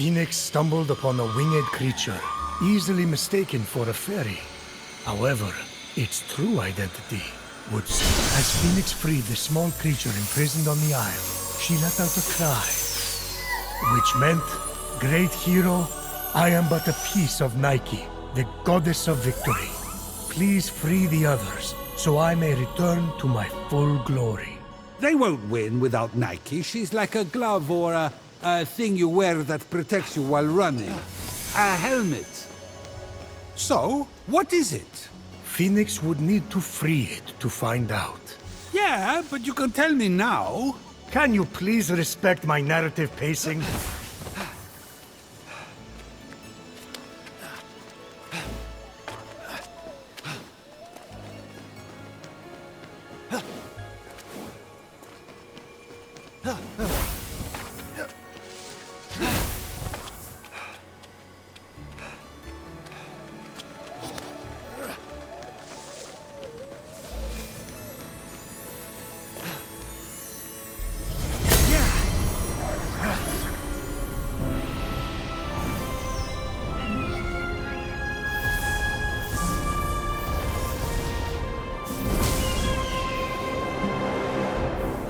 Fenyx stumbled upon a winged creature, easily mistaken for a fairy. However, its true identity would seem. As Fenyx freed the small creature imprisoned on the isle, she let out a cry, which meant, "Great hero, I am but a piece of Nike, the goddess of victory. Please free the others, so I may return to my full glory." They won't win without Nike. She's like a glove or a thing you wear that protects you while running. A helmet. So, what is it? Fenyx would need to free it to find out. Yeah, but you can tell me now. Can you please respect my narrative pacing?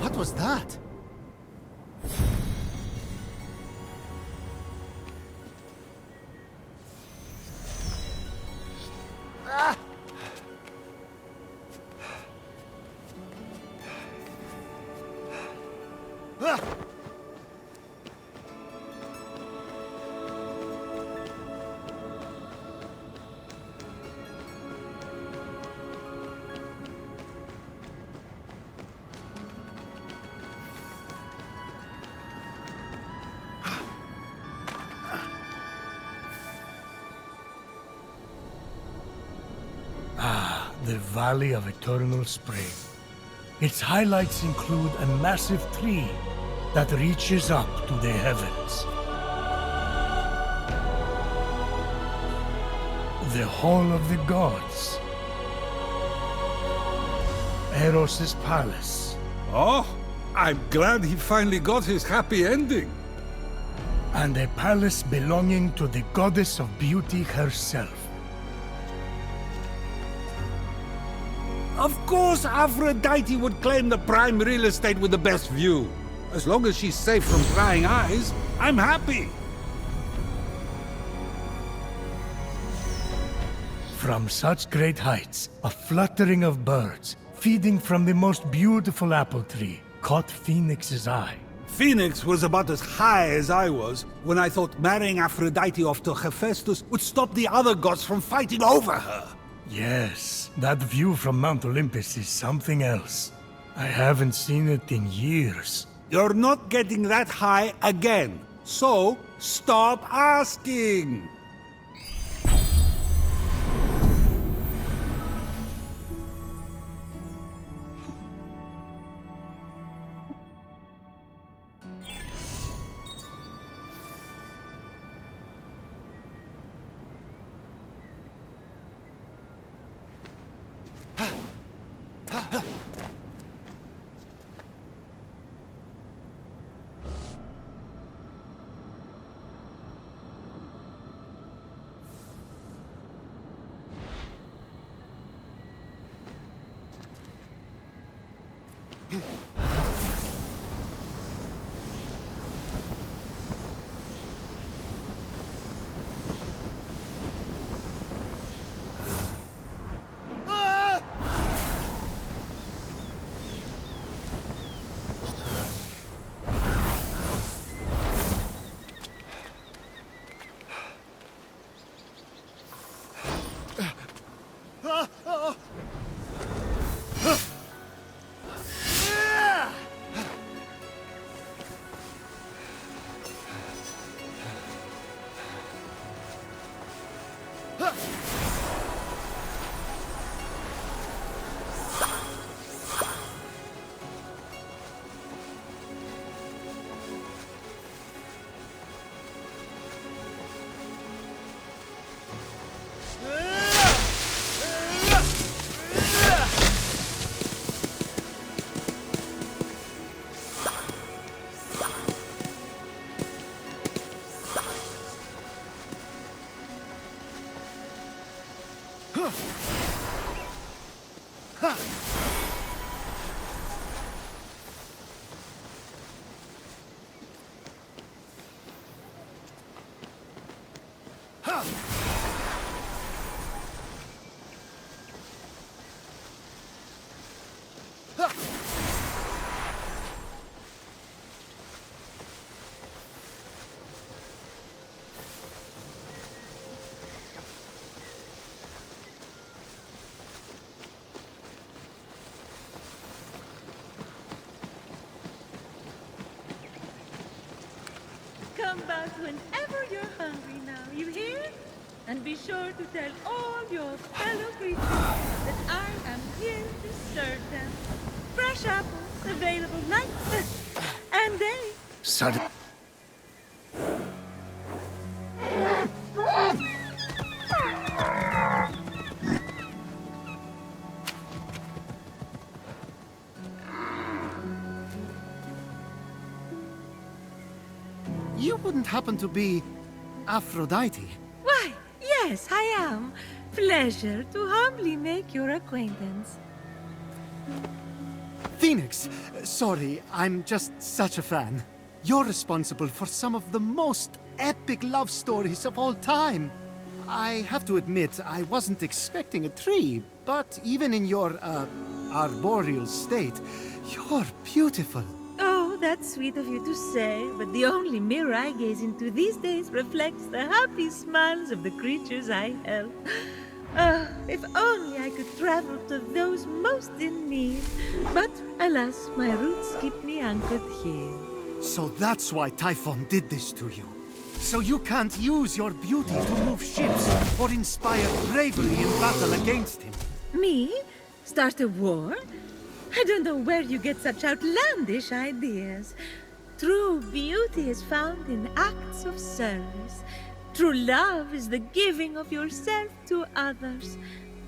What was that? the Valley of Eternal Spring. Its highlights include a massive tree that reaches up to the heavens. The Hall of the Gods. Eros' palace. Oh, I'm glad he finally got his happy ending. And a palace belonging to the goddess of beauty herself. Of course, Aphrodite would claim the prime real estate with the best view. As long as she's safe from prying eyes, I'm happy. From such great heights, a fluttering of birds, feeding from the most beautiful apple tree, caught Phoenix's eye. Phoenix was about as high as I was when I thought marrying Aphrodite off to Hephaestus would stop the other gods from fighting over her. Yes, that view from Mount Olympus is something else. I haven't seen it in years. You're not getting that high again, so stop asking. Come back whenever you're hungry now, you hear? And be sure to tell all your fellow creatures that I am here to serve them. Fresh apples available night and day. Sudden. You wouldn't happen to be Aphrodite? Why, yes, I am. Pleasure to humbly make your acquaintance. Phoenix, sorry, I'm just such a fan. You're responsible for some of the most epic love stories of all time. I have to admit, I wasn't expecting a tree, but even in your, arboreal state, you're beautiful. Oh, that's sweet of you to say, but the only mirror I gaze into these days reflects the happy smiles of the creatures I help. If only I could travel to those most in need. But alas, my roots keep me anchored here. So that's why Typhon did this to you. So you can't use your beauty to move ships or inspire bravery in battle against him. Me? Start a war? I don't know where you get such outlandish ideas. True beauty is found in acts of service. True love is the giving of yourself to others.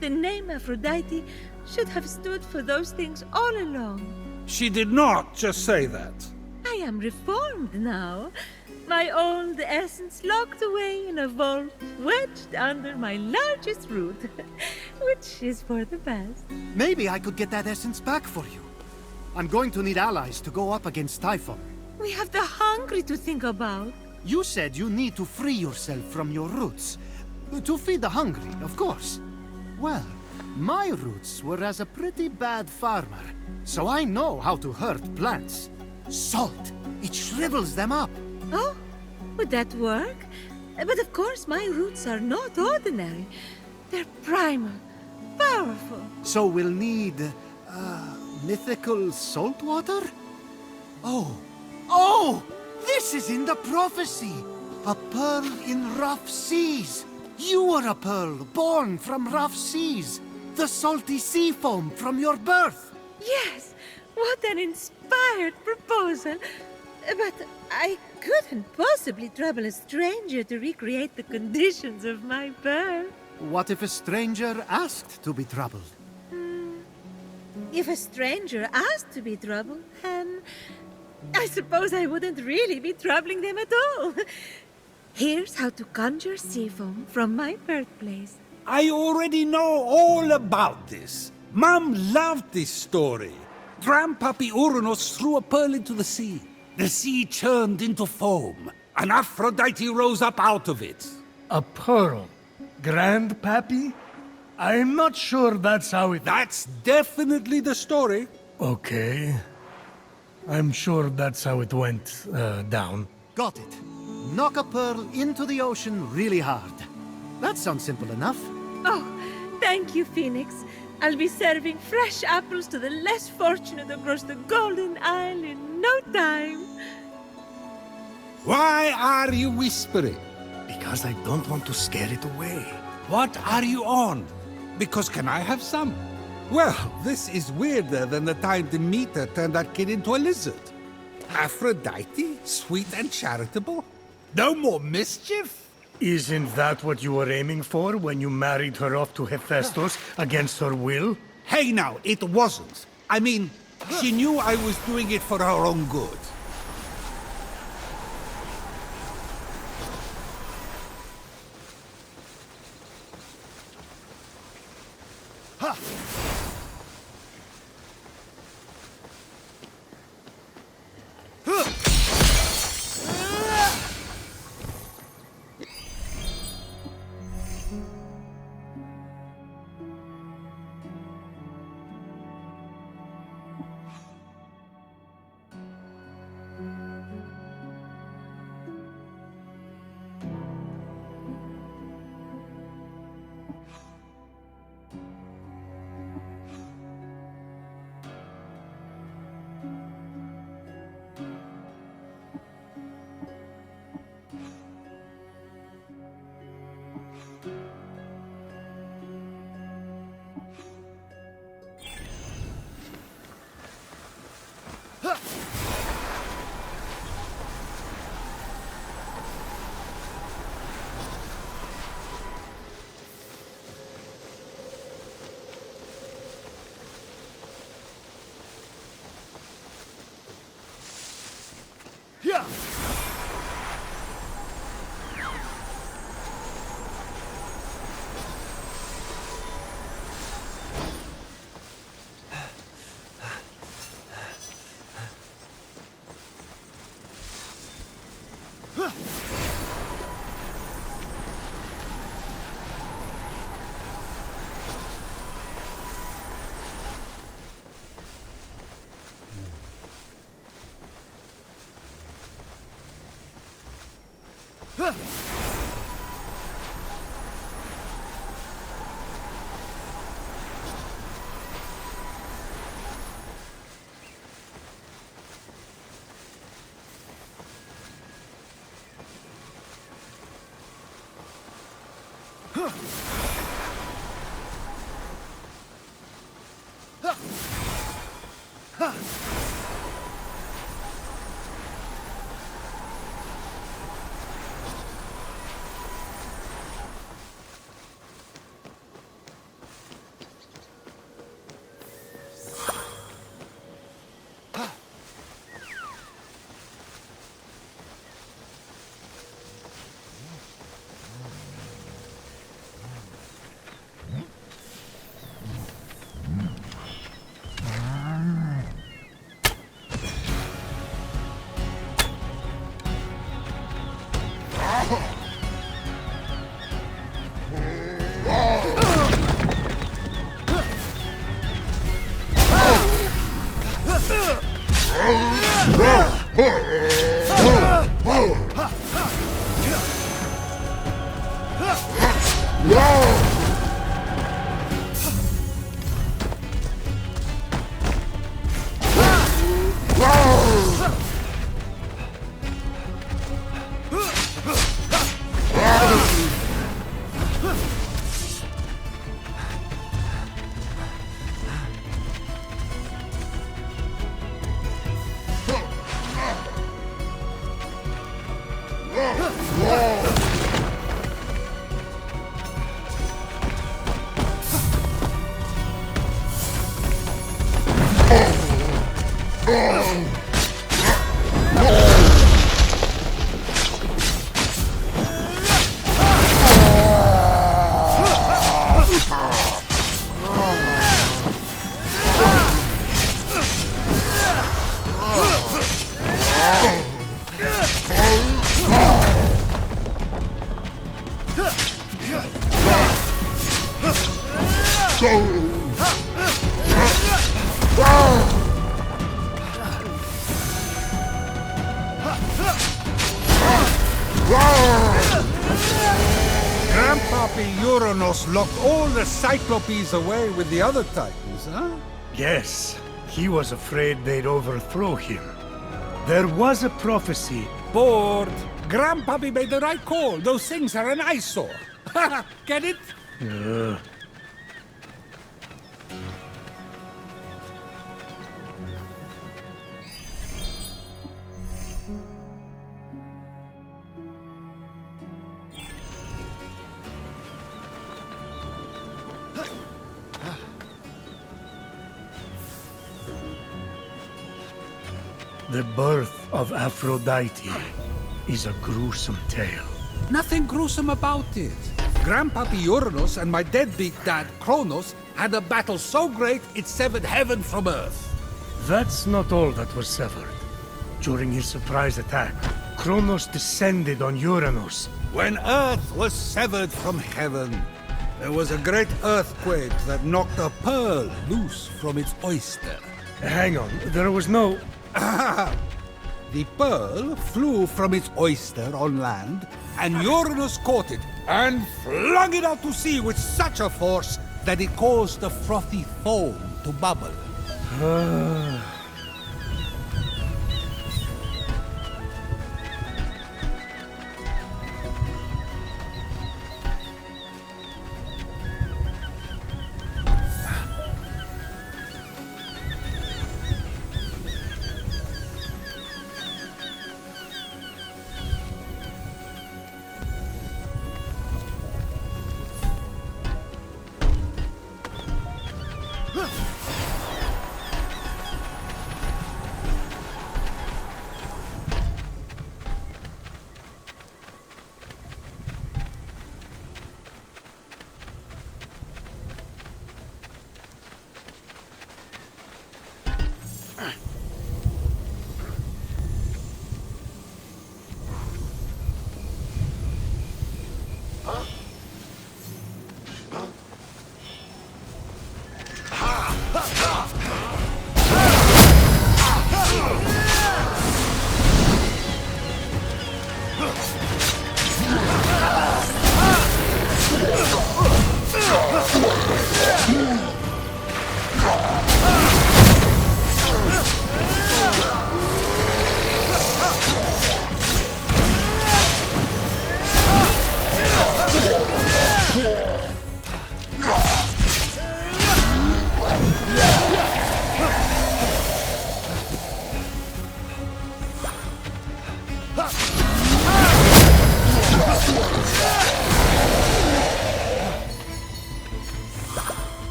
The name Aphrodite should have stood for those things all along. She did not just say that. I am reformed now. My old essence locked away in a vault, wedged under my largest root, which is for the best. Maybe I could get that essence back for you. I'm going to need allies to go up against Typhon. We have the hungry to think about. You said you need to free yourself from your roots. To feed the hungry, of course. Well, my roots were as a pretty bad farmer, so I know how to hurt plants. Salt, it shrivels them up. Oh, would that work? But of course, my roots are not ordinary. They're primal, powerful. So we'll need, mythical salt water? Oh! This is in the prophecy! A pearl in rough seas! You are a pearl born from rough seas! The salty sea foam from your birth! Yes, what an inspired proposal. But I couldn't possibly trouble a stranger to recreate the conditions of my birth. What if a stranger asked to be troubled? If a stranger asked to be troubled, then I suppose I wouldn't really be troubling them at all. Here's how to conjure sea foam from my birthplace. I already know all about this. Mom loved this story. Grandpappy Uranus threw a pearl into the sea. The sea churned into foam, and Aphrodite rose up out of it. A pearl? Grandpappy? I'm not sure that's how it... That's definitely the story. Okay. I'm sure that's how it went, down. Got it. Knock a pearl into the ocean really hard. That sounds simple enough. Oh, thank you, Phoenix. I'll be serving fresh apples to the less fortunate across the Golden Isle in no time. Why are you whispering? Because I don't want to scare it away. What are you on? Because can I have some? Well, this is weirder than the time Demeter turned that kid into a lizard. Aphrodite? Sweet and charitable? No more mischief? Isn't that what you were aiming for when you married her off to Hephaestus against her will? Hey now, it wasn't. I mean, she knew I was doing it for her own good. Yeah. Grandpappy Uranus locked all the Cyclopes away with the other Titans, huh? Yes, he was afraid they'd overthrow him. There was a prophecy. Bored. Grandpappy made the right call. Those things are an eyesore. Get it? The birth of Aphrodite is a gruesome tale. Nothing gruesome about it. Grandpappy Uranus and my deadbeat dad Kronos had a battle so great it severed heaven from earth. That's not all that was severed. During his surprise attack, Kronos descended on Uranus. When earth was severed from heaven, there was a great earthquake that knocked a pearl loose from its oyster. Hang on, there was no... The pearl flew from its oyster on land, and Uranus caught it and flung it out to sea with such a force that it caused the frothy foam to bubble.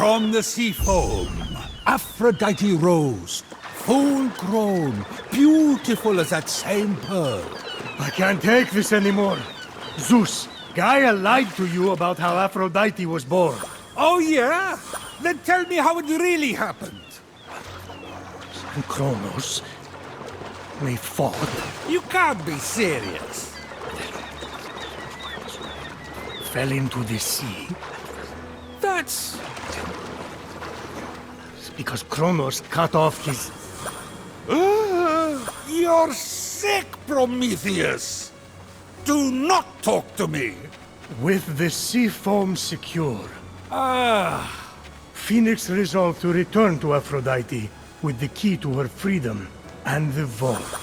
From the sea foam, Aphrodite rose, full grown, beautiful as that same pearl. I can't take this anymore. Zeus, Gaia lied to you about how Aphrodite was born. Oh, yeah? Then tell me how it really happened. And Kronos, we fought. You can't be serious. Fell into the sea. That's... It's because Kronos cut off his... You're sick, Prometheus! Do not talk to me! With the sea foam secure, Ah, Phoenix resolved to return to Aphrodite with the key to her freedom and the vault.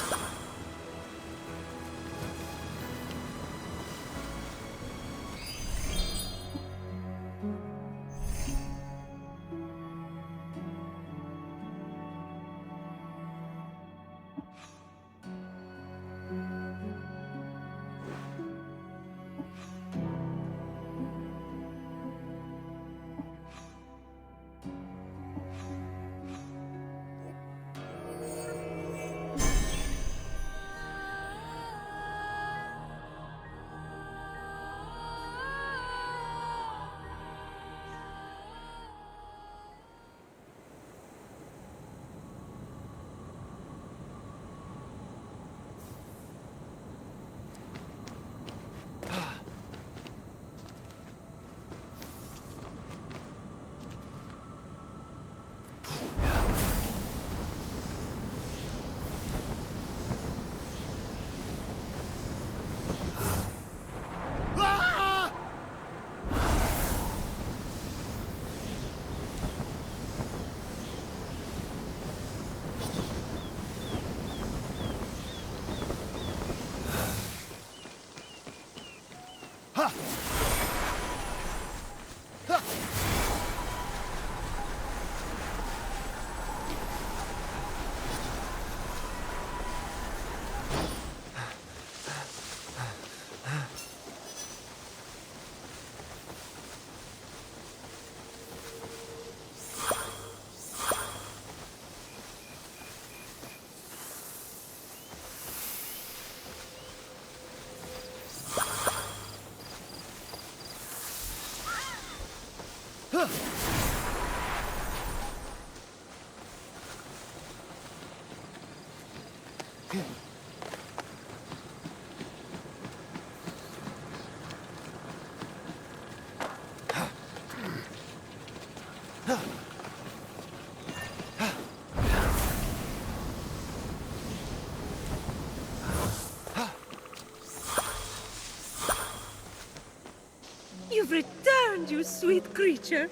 You've returned, you sweet creature.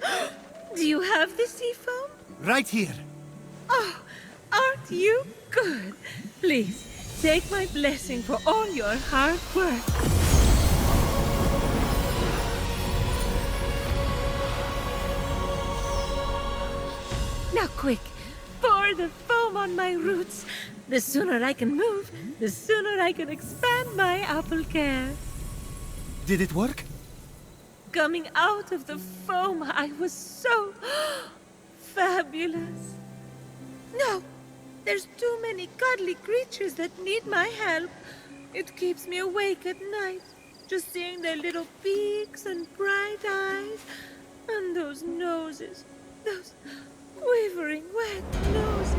Do you have the sea foam? Right here. Oh, aren't you good? Please, take my blessing for all your hard work. Now quick, pour the foam on my roots. The sooner I can move, the sooner I can expand my apple care. Did it work? Coming out of the foam, I was so fabulous. No, there's too many cuddly creatures that need my help. It keeps me awake at night, just seeing their little beaks and bright eyes, and those noses, those quivering wet noses.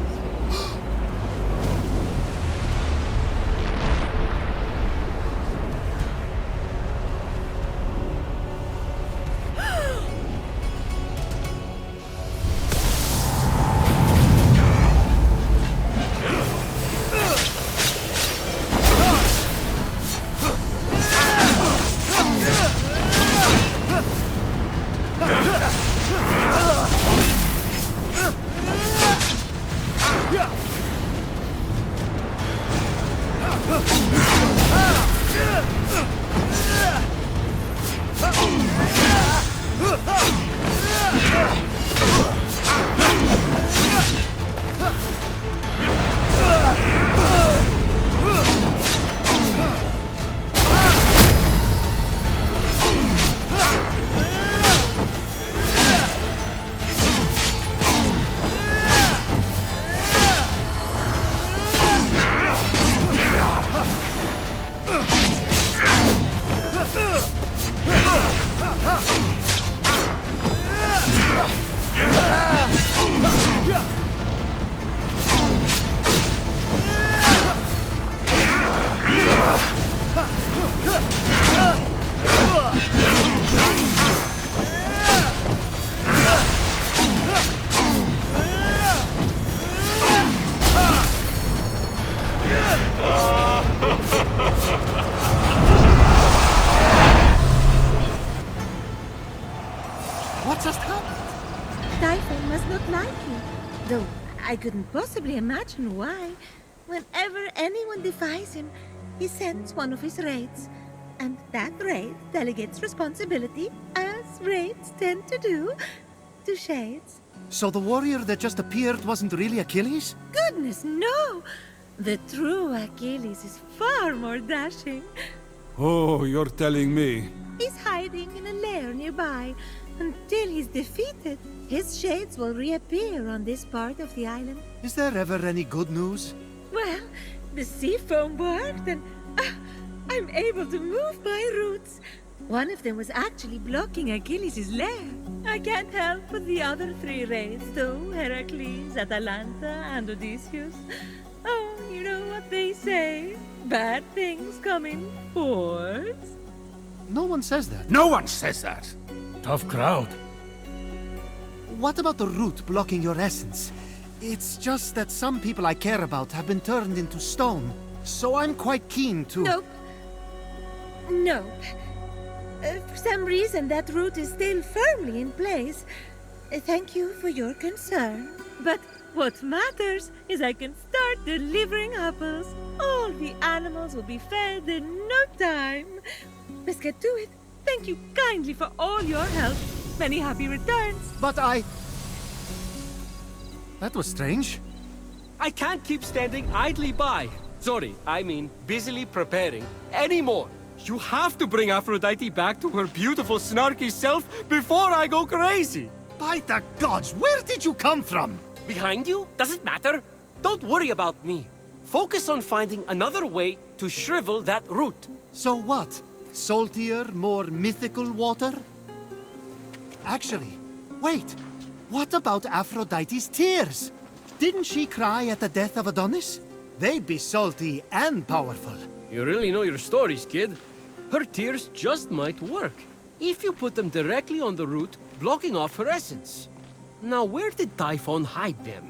Though I couldn't possibly imagine why. Whenever anyone defies him, he sends one of his raids. And that raid delegates responsibility, as raids tend to do, to Shades. So the warrior that just appeared wasn't really Achilles? Goodness, no! The true Achilles is far more dashing. Oh, you're telling me. He's hiding in a lair nearby. Until he's defeated, his shades will reappear on this part of the island. Is there ever any good news? Well, the sea foam worked and I'm able to move my roots. One of them was actually blocking Achilles' lair. I can't help but the other three raids, though: Heracles, Atalanta, and Odysseus. Oh, you know what they say. Bad things come in fours. No one says that. No one says that. Tough crowd. What about the root blocking your essence? It's just that some people I care about have been turned into stone. So I'm quite keen to... Nope. Nope. For some reason, that root is still firmly in place. Thank you for your concern. But what matters is I can start delivering apples. All the animals will be fed in no time. Let's get to it. Thank you kindly for all your help. Many happy returns. But I... That was strange. I can't keep standing idly by. Sorry, I mean busily preparing anymore. You have to bring Aphrodite back to her beautiful, snarky self before I go crazy. By the gods, where did you come from? Behind you? Does it matter? Don't worry about me. Focus on finding another way to shrivel that root. So what? Saltier, more mythical water? Actually, wait. What about Aphrodite's tears? Didn't she cry at the death of Adonis? They'd be salty and powerful. You really know your stories, kid. Her tears just might work, if you put them directly on the root, blocking off her essence. Now, where did Typhon hide them?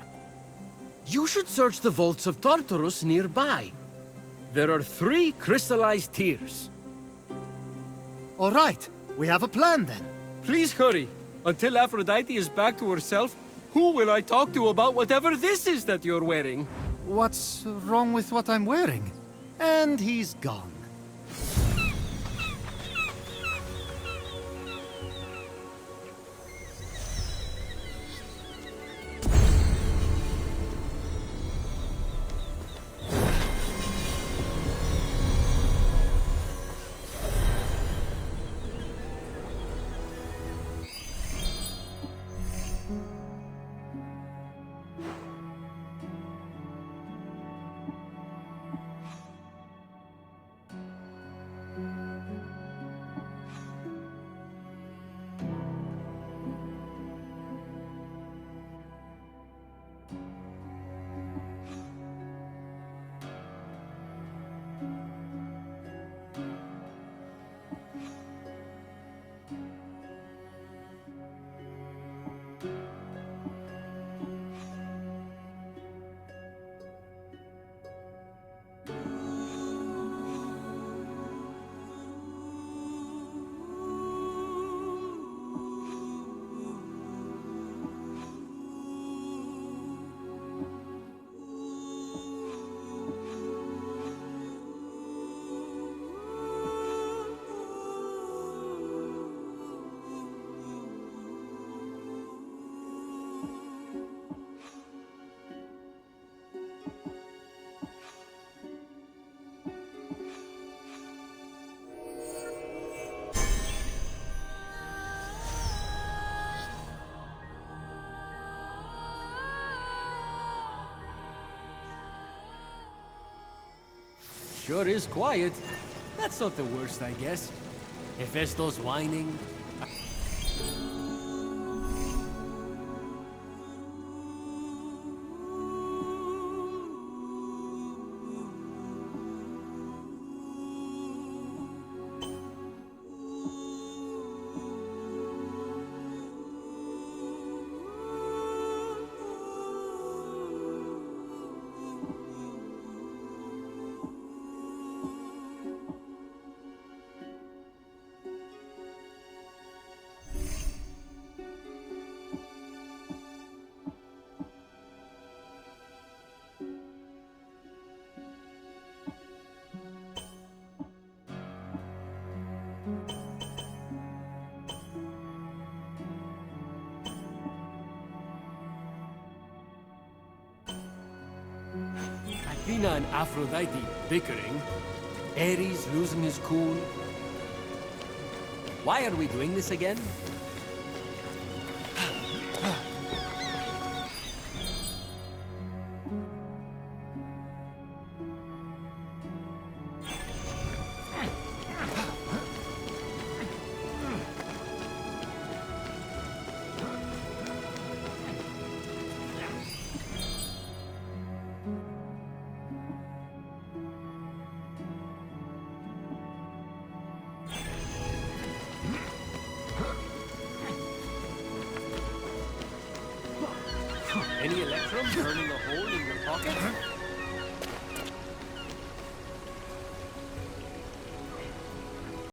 You should search the vaults of Tartarus nearby. There are 3 crystallized tears. All right, we have a plan then. Please hurry. Until Aphrodite is back to herself, who will I talk to about whatever this is that you're wearing? What's wrong with what I'm wearing? And he's gone. Sure is quiet. That's not the worst, I guess. Hephaestus whining. Athena and Aphrodite bickering. Ares losing his cool. Why are we doing this again? Any electrum burning a hole in your pocket?